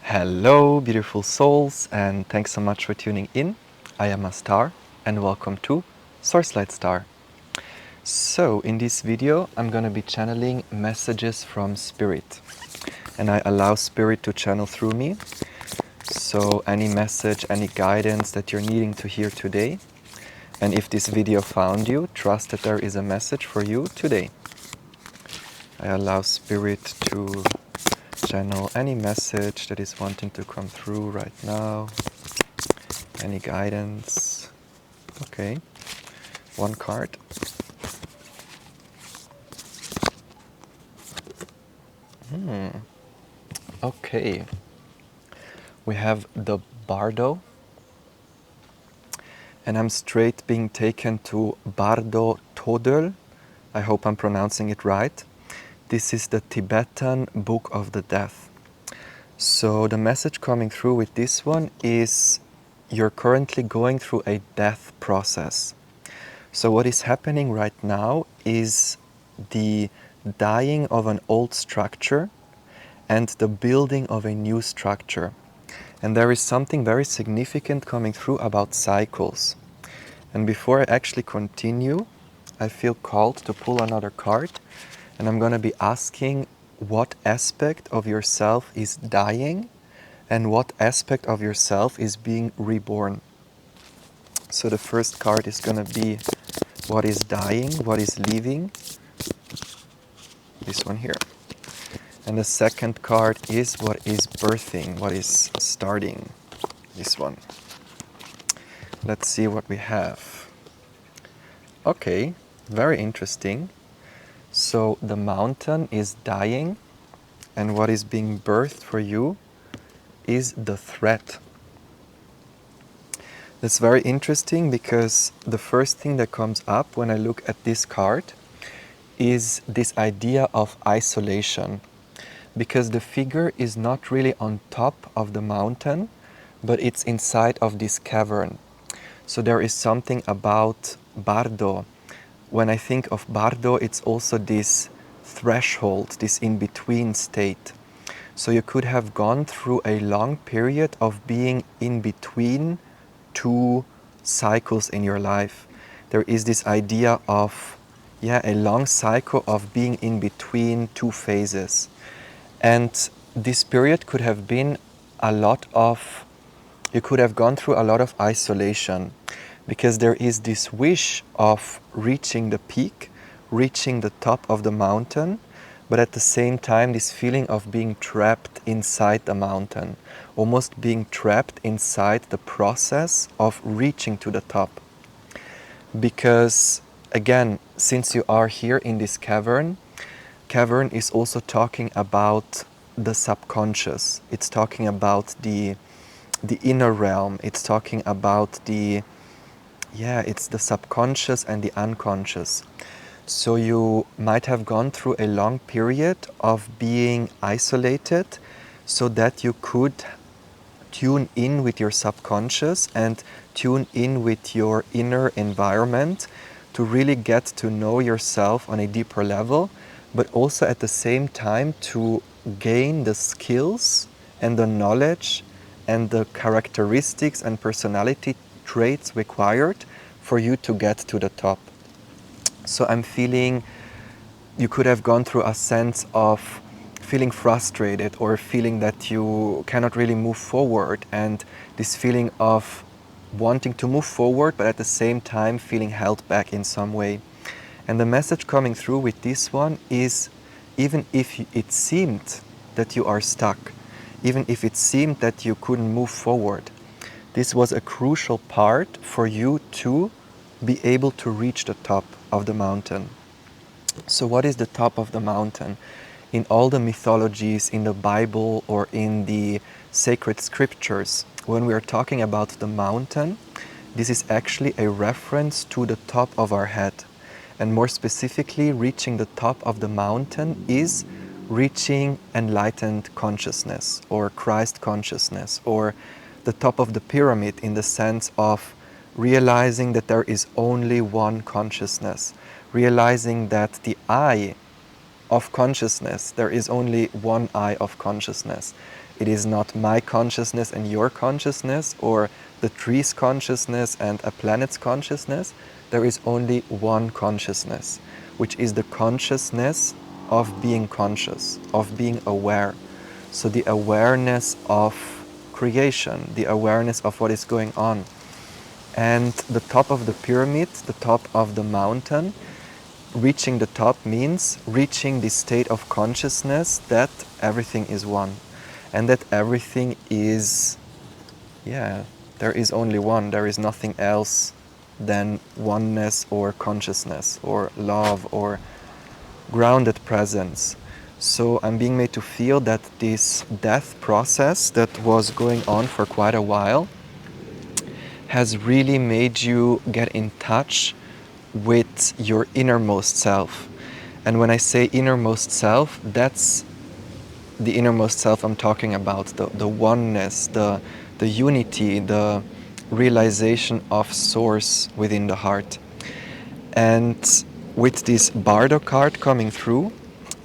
Hello, beautiful souls, and thanks so much for tuning in. I am Astar, and welcome to Sourcelight Star. So, in this video, I'm going to be channeling messages from Spirit, and I allow Spirit to channel through me. So, any message, any guidance that you're needing to hear today, and if this video found you, trust that there is a message for you today. I allow Spirit to channel any message that is wanting to come through right now. Any guidance? Okay. One card. Okay. We have the Bardo. And I'm straight being taken to Bardo Todel. I hope I'm pronouncing it right. This is the Tibetan Book of the Death. So the message coming through with this one is you're currently going through a death process. So what is happening right now is the dying of an old structure and the building of a new structure. And there is something very significant coming through about cycles. And before I actually continue, I feel called to pull another card, and I'm going to be asking what aspect of yourself is dying and what aspect of yourself is being reborn. So the first card is going to be what is dying, what is leaving. This one here. And the second card is what is birthing, what is starting. This one. Let's see what we have. Okay, very interesting. So the mountain is dying, and what is being birthed for you is the threat. That's very interesting because the first thing that comes up when I look at this card is this idea of isolation. Because the figure is not really on top of the mountain, but it's inside of this cavern. So there is something about Bardo. When I think of Bardo, it's also this threshold, this in-between state. So you could have gone through a long period of being in between two cycles in your life. There is this idea of, a long cycle of being in between two phases. And this period could have been you could have gone through a lot of isolation, because there is this wish of reaching the peak, reaching the top of the mountain, but at the same time this feeling of being trapped inside the mountain, almost being trapped inside the process of reaching to the top. Because again, since you are here in this cavern is also talking about the subconscious. It's talking about the inner realm. It's talking about it's the subconscious and the unconscious. So you might have gone through a long period of being isolated so that you could tune in with your subconscious and tune in with your inner environment to really get to know yourself on a deeper level, but also at the same time to gain the skills and the knowledge and the characteristics and personality traits required for you to get to the top. So I'm feeling you could have gone through a sense of feeling frustrated or feeling that you cannot really move forward, and this feeling of wanting to move forward but at the same time feeling held back in some way. And the message coming through with this one is, even if it seemed that you are stuck, even if it seemed that you couldn't move forward, this was a crucial part for you to be able to reach the top of the mountain. So what is the top of the mountain? In all the mythologies, in the Bible or in the sacred scriptures, when we are talking about the mountain, this is actually a reference to the top of our head. And more specifically, reaching the top of the mountain is reaching enlightened consciousness or Christ consciousness, or the top of the pyramid in the sense of realizing that there is only one consciousness, realizing that the eye of consciousness, there is only one eye of consciousness. It is not my consciousness and your consciousness, or the tree's consciousness and a planet's consciousness. There is only one consciousness, which is the consciousness of being conscious, of being aware. So the awareness of creation, the awareness of what is going on. And the top of the pyramid, the top of the mountain, reaching the top means reaching the state of consciousness that everything is one. And that everything is, there is only one. There is nothing else than oneness or consciousness or love or grounded presence. So I'm being made to feel that this death process that was going on for quite a while has really made you get in touch with your innermost self. And when I say innermost self, that's the innermost self I'm talking about, the oneness, the unity, the realization of source within the heart. And with this Bardo card coming through,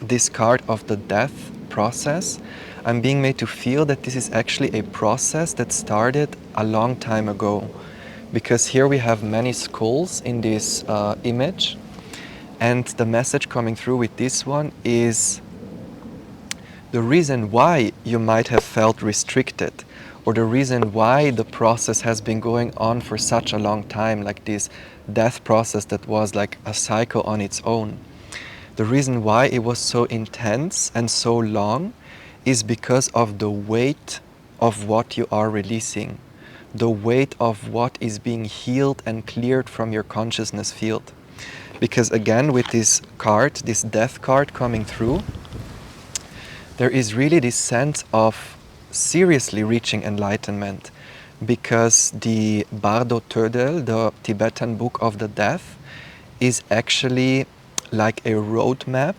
this card of the death process, I'm being made to feel that this is actually a process that started a long time ago. Because here we have many skulls in this image, and the message coming through with this one is the reason why you might have felt restricted, or the reason why the process has been going on for such a long time, like this death process that was like a cycle on its own. The reason why it was so intense and so long is because of the weight of what you are releasing, the weight of what is being healed and cleared from your consciousness field. Because again, with this card, this death card coming through, there is really this sense of seriously reaching enlightenment, because the Bardo Tödel, the Tibetan Book of the Death, is actually like a roadmap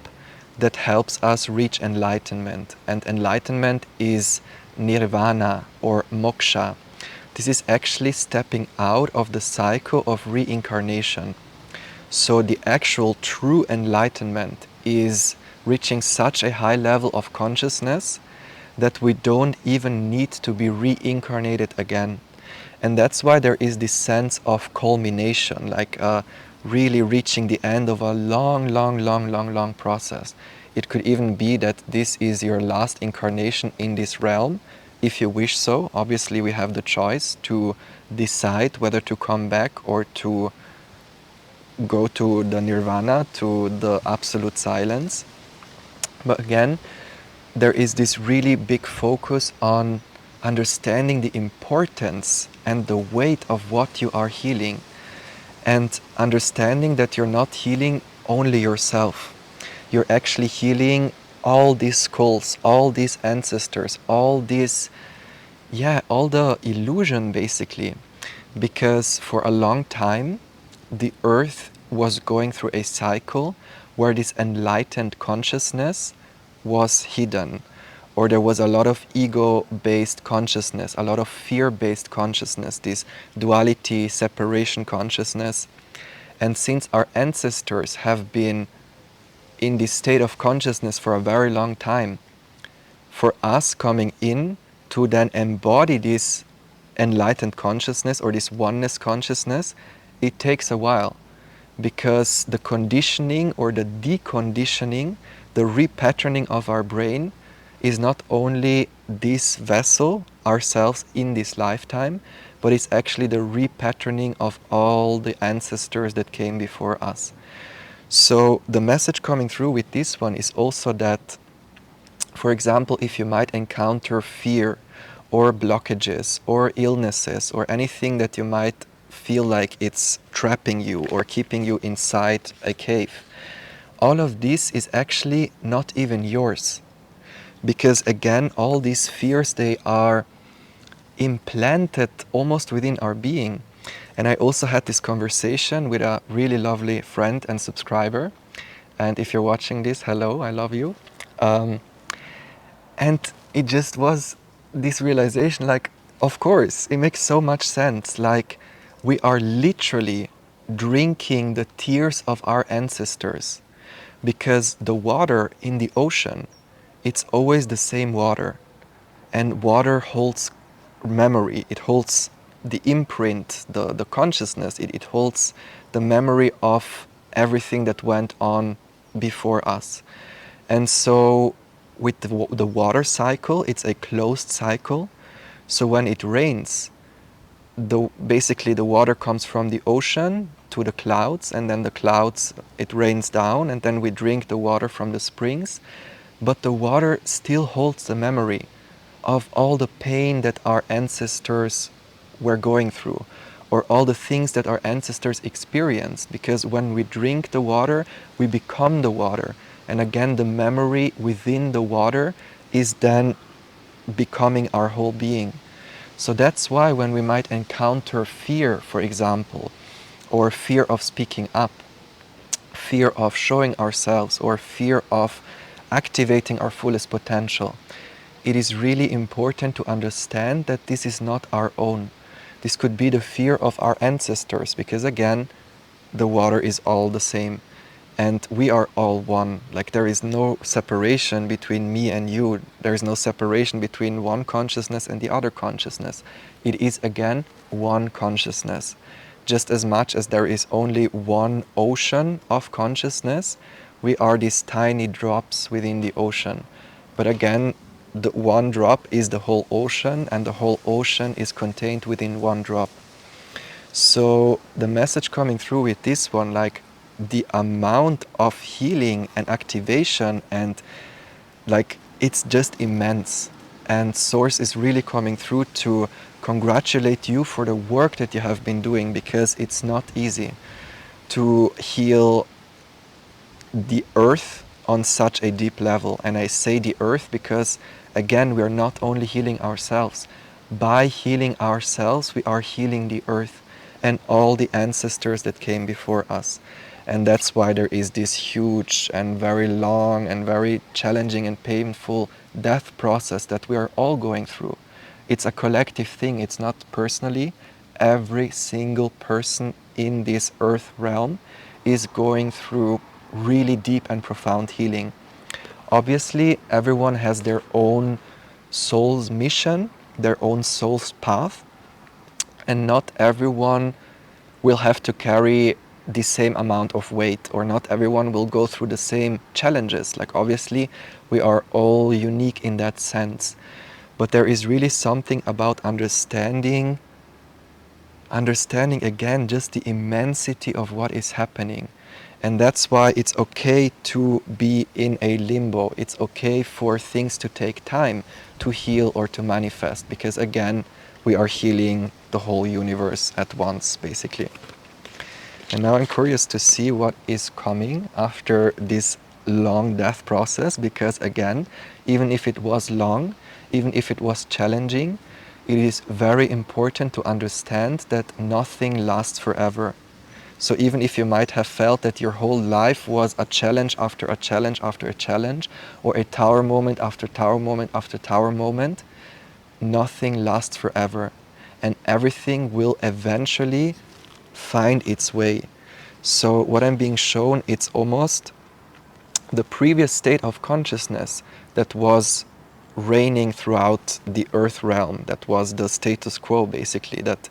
that helps us reach enlightenment. And enlightenment is nirvana or moksha. This is actually stepping out of the cycle of reincarnation. So the actual true enlightenment is reaching such a high level of consciousness that we don't even need to be reincarnated again. And that's why there is this sense of culmination, like really reaching the end of a long process. It could even be that this is your last incarnation in this realm, if you wish so. Obviously we have the choice to decide whether to come back or to go to the nirvana, to the absolute silence. But again, there is this really big focus on understanding the importance and the weight of what you are healing, and understanding that you're not healing only yourself. You're actually healing all these skulls, all these ancestors, all this, all the illusion basically. Because for a long time, the earth was going through a cycle where this enlightened consciousness was hidden, or there was a lot of ego-based consciousness, a lot of fear-based consciousness, this duality, separation consciousness. And since our ancestors have been in this state of consciousness for a very long time, for us coming in to then embody this enlightened consciousness or this oneness consciousness, it takes a while. Because the conditioning or the deconditioning, the repatterning of our brain is not only this vessel, ourselves in this lifetime, but it's actually the repatterning of all the ancestors that came before us. So the message coming through with this one is also that, for example, if you might encounter fear or blockages or illnesses or anything that you might feel like it's trapping you or keeping you inside a cave, all of this is actually not even yours. Because again, all these fears, they are implanted almost within our being. And I also had this conversation with a really lovely friend and subscriber. And if you're watching this, hello, I love you. And it just was this realization, like, of course, it makes so much sense. Like, we are literally drinking the tears of our ancestors, because the water in the ocean, it's always the same water. And water holds memory, it holds the imprint, the consciousness, it holds the memory of everything that went on before us. And so with the water cycle, it's a closed cycle. So when it rains, basically the water comes from the ocean to the clouds, and then the clouds, it rains down, and then we drink the water from the springs. But the water still holds the memory of all the pain that our ancestors were going through, or all the things that our ancestors experienced, because when we drink the water, we become the water. And again, the memory within the water is then becoming our whole being. So that's why when we might encounter fear, for example, or fear of speaking up, fear of showing ourselves, or fear of activating our fullest potential, it is really important to understand that this is not our own. This could be the fear of our ancestors, because again, the water is all the same. And we are all one. Like, there is no separation between me and you. There is no separation between one consciousness and the other consciousness. It is again one consciousness. Just as much as there is only one ocean of consciousness, we are these tiny drops within the ocean. But again, the one drop is the whole ocean, and the whole ocean is contained within one drop. So the message coming through with this one, like, the amount of healing and activation, and like, it's just immense. And Source is really coming through to congratulate you for the work that you have been doing, because it's not easy to heal the earth on such a deep level. And I say the earth because, again, we are not only healing ourselves. By healing ourselves, we are healing the earth and all the ancestors that came before us. And that's why there is this huge and very long and very challenging and painful death process that we are all going through. It's a collective thing, it's not personally. Every single person in this earth realm is going through really deep and profound healing. Obviously, everyone has their own soul's mission, their own soul's path, and not everyone will have to carry the same amount of weight, or not everyone will go through the same challenges. Like, obviously, we are all unique in that sense. But there is really something about understanding again just the immensity of what is happening. And that's why it's okay to be in a limbo. It's okay for things to take time to heal or to manifest, because again, we are healing the whole universe at once, basically. And now I'm curious to see what is coming after this long death process, because again, even if it was long, even if it was challenging, it is very important to understand that nothing lasts forever. So even if you might have felt that your whole life was a challenge after a challenge after a challenge, or a tower moment after tower moment after tower moment, nothing lasts forever. And everything will eventually find its way. So what I'm being shown, it's almost the previous state of consciousness that was reigning throughout the earth realm, that was the status quo, basically, that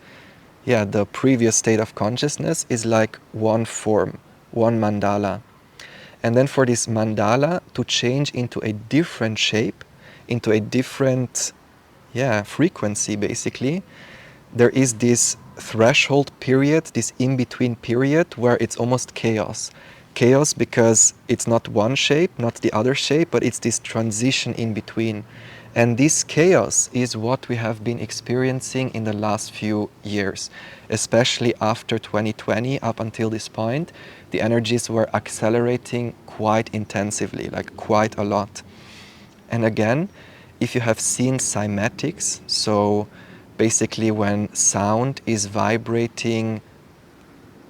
the previous state of consciousness is like one form, one mandala. And then for this mandala to change into a different shape, into a different frequency, basically, there is this threshold period, this in-between period, where it's almost chaos. Chaos because it's not one shape, not the other shape, but it's this transition in between. And this chaos is what we have been experiencing in the last few years, especially after 2020. Up until this point, the energies were accelerating quite intensively, like quite a lot. And again, if you have seen cymatics, so basically when sound is vibrating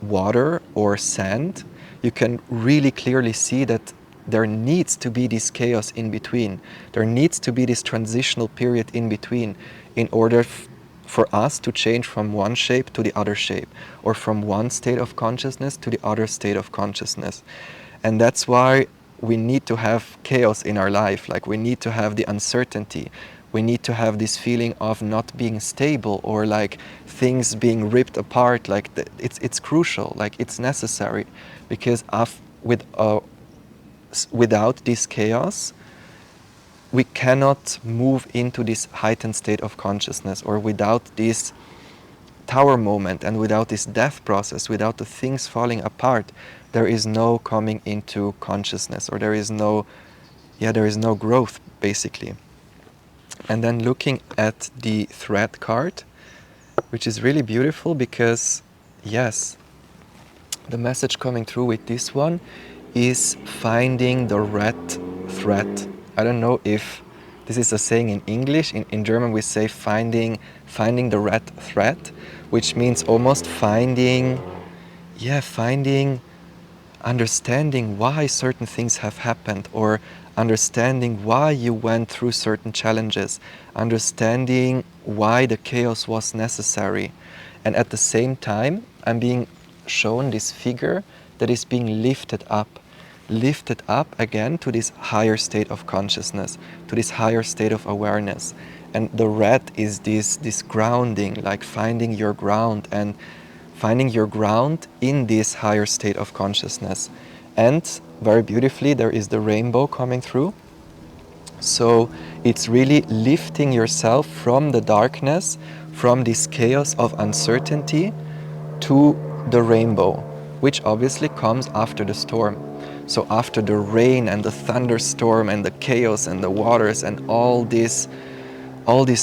water or sand, you can really clearly see that there needs to be this chaos in between. There needs to be this transitional period in between in order for us to change from one shape to the other shape, or from one state of consciousness to the other state of consciousness. And that's why we need to have chaos in our life. Like, we need to have the uncertainty. We need to have this feeling of not being stable, or like things being ripped apart. Like it's crucial, like it's necessary, because without this chaos, we cannot move into this heightened state of consciousness, or without this tower moment, and without this death process, without the things falling apart, there is no coming into consciousness, or there is no growth, basically. And then looking at the thread card, which is really beautiful, because yes, the message coming through with this one is finding the red thread. I don't know if this is a saying in English. In German we say finding the red thread, which means almost finding understanding why certain things have happened, or understanding why you went through certain challenges, understanding why the chaos was necessary. And at the same time, I'm being shown this figure that is being lifted up again to this higher state of consciousness, to this higher state of awareness. And the red is this grounding, like finding your ground, and finding your ground in this higher state of consciousness. And very beautifully, there is the rainbow coming through. So it's really lifting yourself from the darkness, from this chaos of uncertainty, to the rainbow, which obviously comes after the storm. So after the rain and the thunderstorm and the chaos and the waters and all this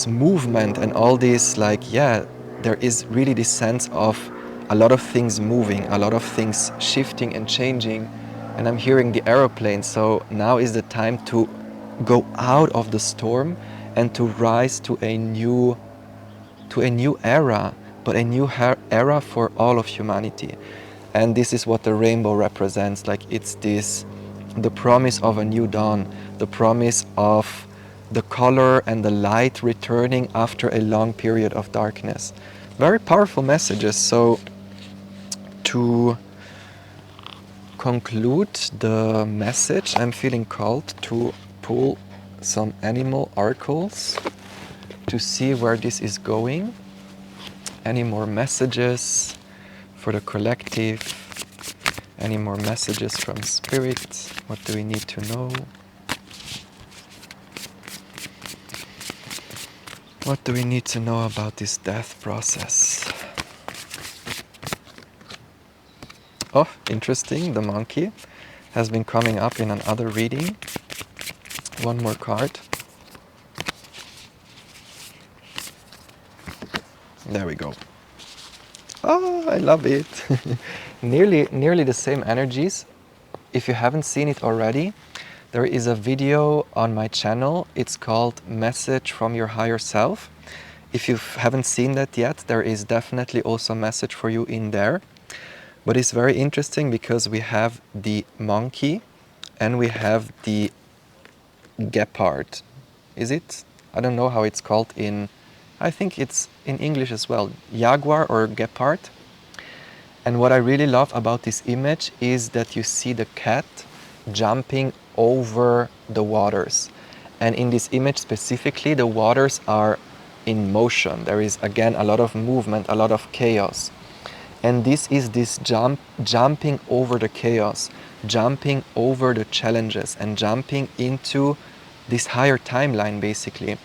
movement and all this, there is really this sense of a lot of things moving, a lot of things shifting and changing. And I'm hearing the aeroplane. So now is the time to go out of the storm and to rise to a new era, but a new era for all of humanity. And this is what the rainbow represents. Like it's the promise of a new dawn, the promise of the color and the light returning after a long period of darkness. Very powerful messages. So to conclude the message, I'm feeling called to pull some animal oracles to see where this is going. Any more messages for the collective? Any more messages from Spirit? What do we need to know? What do we need to know about this death process? Oh, interesting, the monkey has been coming up in another reading. One more card. There we go. Oh, I love it. nearly the same energies. If you haven't seen it already, there is a video on my channel. It's called Message from Your Higher Self. If you haven't seen that yet, there is definitely also a message for you in there. But it's very interesting because we have the monkey and we have the guepard. Is it? I don't know how it's called I think it's in English as well, jaguar or guepard. And what I really love about this image is that you see the cat jumping over the waters. And in this image specifically, the waters are in motion. There is again a lot of movement, a lot of chaos. And this is this jumping over the chaos, jumping over the challenges, and jumping into this higher timeline, basically.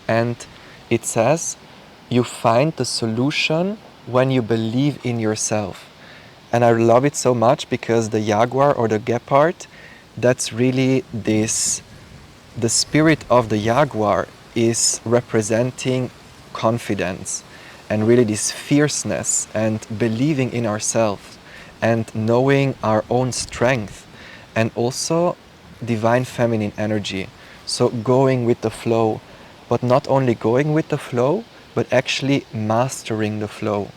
And it says, you find the solution when you believe in yourself. And I love it so much because the jaguar or the guepard, that's really the spirit of the jaguar is representing confidence and really this fierceness and believing in ourselves and knowing our own strength, and also divine feminine energy. So going with the flow, but not only going with the flow, but actually mastering the flow.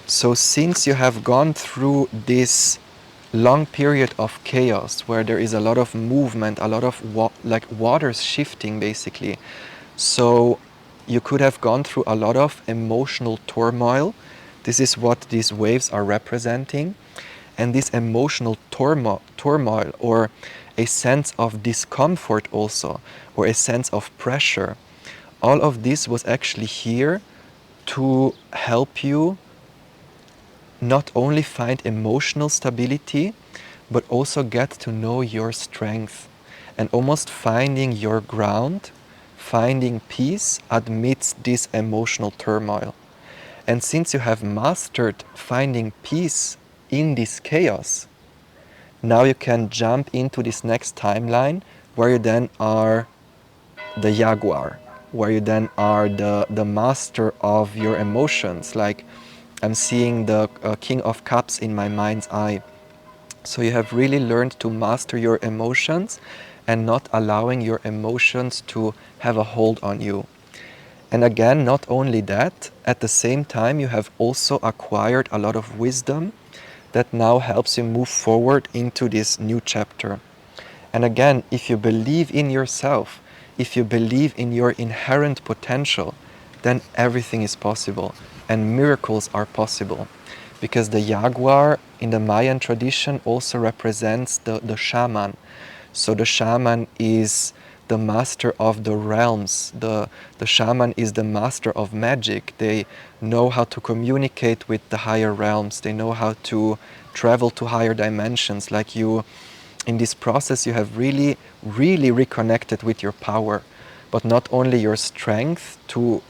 So since you have gone through this long period of chaos where there is a lot of movement, a lot of waters shifting basically, so you could have gone through a lot of emotional turmoil. This is what these waves are representing. and this emotional turmoil, or a sense of discomfort also, or a sense of pressure, all of this was actually here to help you not only find emotional stability, but also get to know your strength and almost finding your ground, finding peace amidst this emotional turmoil. And since you have mastered finding peace in this chaos, now you can jump into this next timeline where you then are the jaguar, where you then are the master of your emotions. Like I'm seeing the King of Cups in my mind's eye. So you have really learned to master your emotions and not allowing your emotions to have a hold on you. And again, not only that, at the same time you have also acquired a lot of wisdom that now helps you move forward into this new chapter. And again, if you believe in yourself, if you believe in your inherent potential, then everything is possible and miracles are possible. Because the jaguar in the Mayan tradition also represents the shaman. So the shaman is the master of the realms. The shaman is the master of magic. They know how to communicate with the higher realms. They know how to travel to higher dimensions. Like you, in this process, you have really, really reconnected with your power. But not only your strength to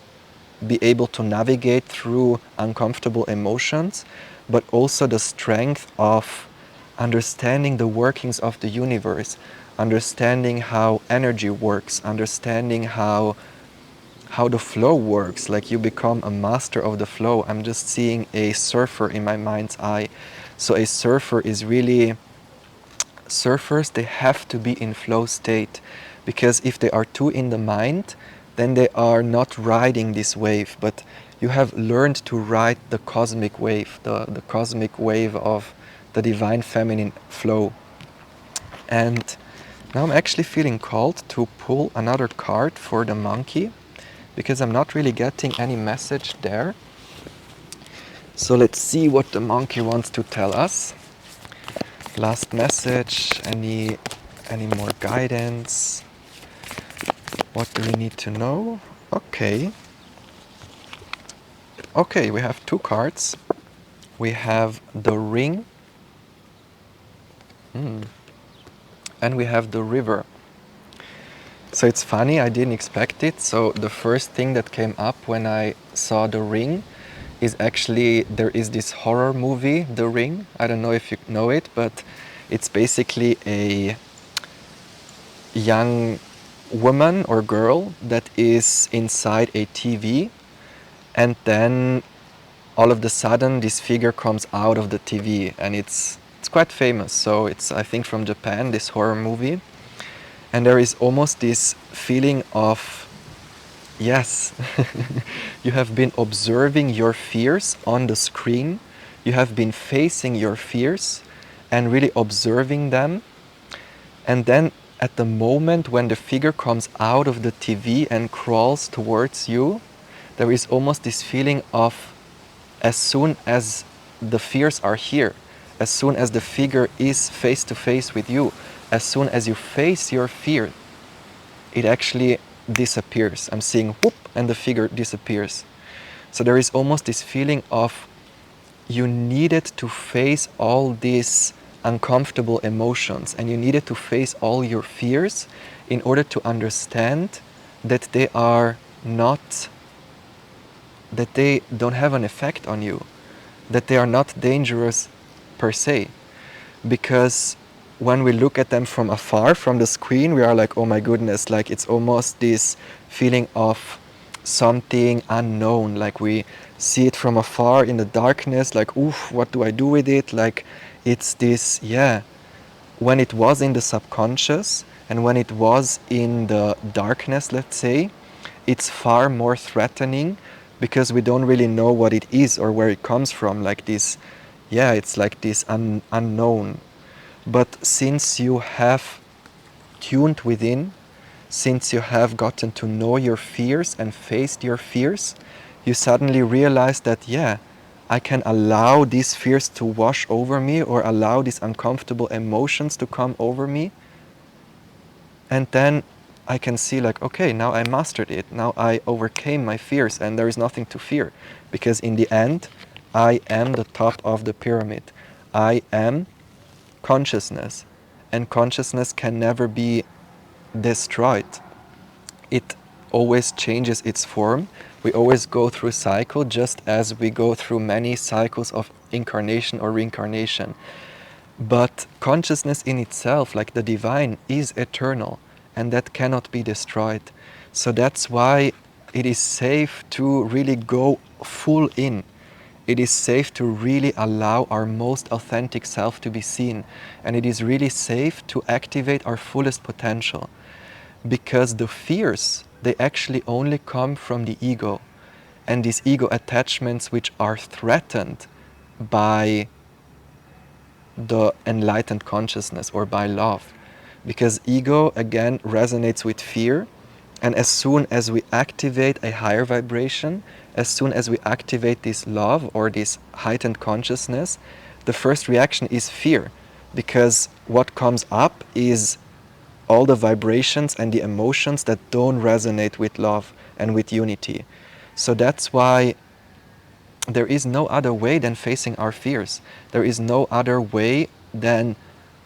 be able to navigate through uncomfortable emotions, but also the strength of understanding the workings of the universe, understanding how energy works, understanding how the flow works. Like you become a master of the flow. I'm just seeing a surfer in my mind's eye. So a surfer is really, surfers, they have to be in flow state, because if they are too in the mind, then they are not riding this wave. But you have learned to ride the cosmic wave, the cosmic wave of the divine feminine flow. And now I'm actually feeling called to pull another card for the monkey, because I'm not really getting any message there. So let's see what the monkey wants to tell us. Last message, any more guidance? What do we need to know? Okay, we have two cards. We have the ring, and we have the river. So it's funny, I didn't expect it. So the first thing that came up when I saw the ring is actually, there is this horror movie, The Ring. I don't know if you know it, but it's basically a young woman or girl that is inside a TV, and then all of a sudden this figure comes out of the TV, and it's quite famous. So it's, I think, from Japan, this horror movie. And there is almost this feeling of, yes, you have been observing your fears on the screen, you have been facing your fears and really observing them. And then at the moment when the figure comes out of the TV and crawls towards you, there is almost this feeling of, as soon as the fears are here, as soon as the figure is face to face with you, as soon as you face your fear, it actually disappears. I'm seeing whoop, and the figure disappears. So there is almost this feeling of, you needed to face all these uncomfortable emotions, and you needed to face all your fears in order to understand that they are not, that they don't have an effect on you, that they are not dangerous per se. Because when we look at them from afar, from the screen, we are like, oh my goodness, like it's almost this feeling of something unknown. Like we see it from afar in the darkness, like, oof, what do I do with it? Like it's this, yeah. When it was in the subconscious and when it was in the darkness, let's say, it's far more threatening, because we don't really know what it is or where it comes from. Like this, yeah, it's like this unknown. But since you have tuned within, since you have gotten to know your fears and faced your fears, you suddenly realize that, yeah, I can allow these fears to wash over me or allow these uncomfortable emotions to come over me. And then I can see like, okay, now I mastered it. Now I overcame my fears and there is nothing to fear. Because in the end, I am the top of the pyramid. I am consciousness. And consciousness can never be destroyed. It always changes its form. We always go through a cycle, just as we go through many cycles of incarnation or reincarnation. But consciousness in itself, like the divine, is eternal, and that cannot be destroyed. So that's why it is safe to really go full in. It is safe to really allow our most authentic self to be seen. And it is really safe to activate our fullest potential. Because the fears, they actually only come from the ego. And these ego attachments which are threatened by the enlightened consciousness or by love. Because ego, again, resonates with fear. And as soon as we activate a higher vibration, as soon as we activate this love or this heightened consciousness, the first reaction is fear. Because what comes up is all the vibrations and the emotions that don't resonate with love and with unity. So that's why there is no other way than facing our fears. There is no other way than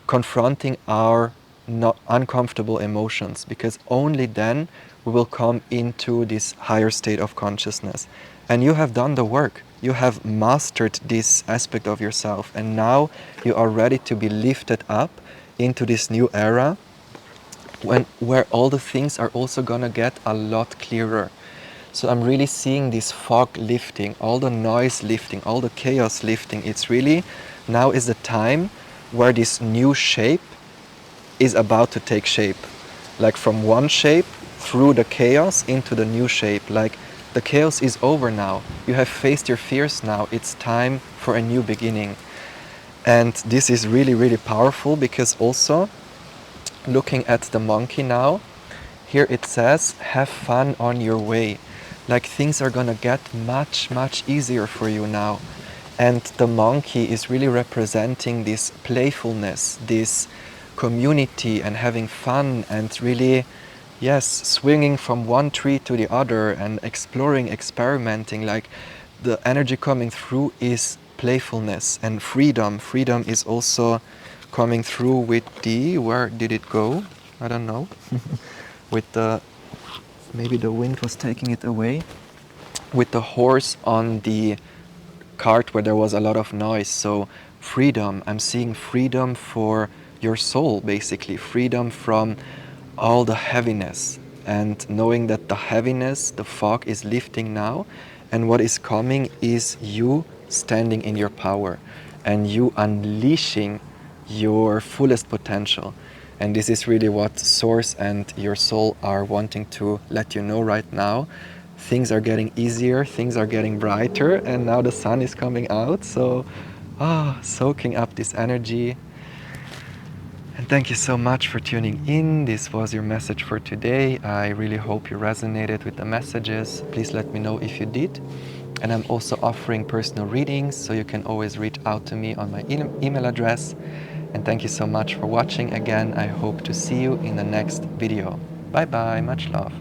confronting our not uncomfortable emotions, because only then we will come into this higher state of consciousness. And you have done the work. You have mastered this aspect of yourself, and now you are ready to be lifted up into this new era where all the things are also gonna get a lot clearer. So I'm really seeing this fog lifting, all the noise lifting, all the chaos lifting. It's really, now is the time where this new shape is about to take shape. Like from one shape through the chaos into the new shape. Like the chaos is over now. You have faced your fears now. It's time for a new beginning. And this is really, really powerful, because also looking at the monkey now, here it says, have fun on your way. Like things are gonna get much, much easier for you now. And the monkey is really representing this playfulness, this community and having fun and really, yes, swinging from one tree to the other and exploring, experimenting. Like the energy coming through is playfulness and freedom. Freedom is also coming through with the, where did it go? I don't know. With the, maybe the wind was taking it away. With the horse on the cart where there was a lot of noise. So freedom, I'm seeing freedom for your soul, basically. Freedom from all the heaviness, and knowing that the heaviness, the fog is lifting now, and what is coming is you standing in your power and you unleashing your fullest potential. And this is really what Source and your soul are wanting to let you know right now. Things are getting easier, things are getting brighter, and now the sun is coming out. So, soaking up this energy. And thank you so much for tuning in. This was your message for today. I really hope you resonated with the messages. Please let me know if you did. And I'm also offering personal readings, so you can always reach out to me on my email address. And thank you so much for watching again. I hope to see you in the next video. Bye bye, much love.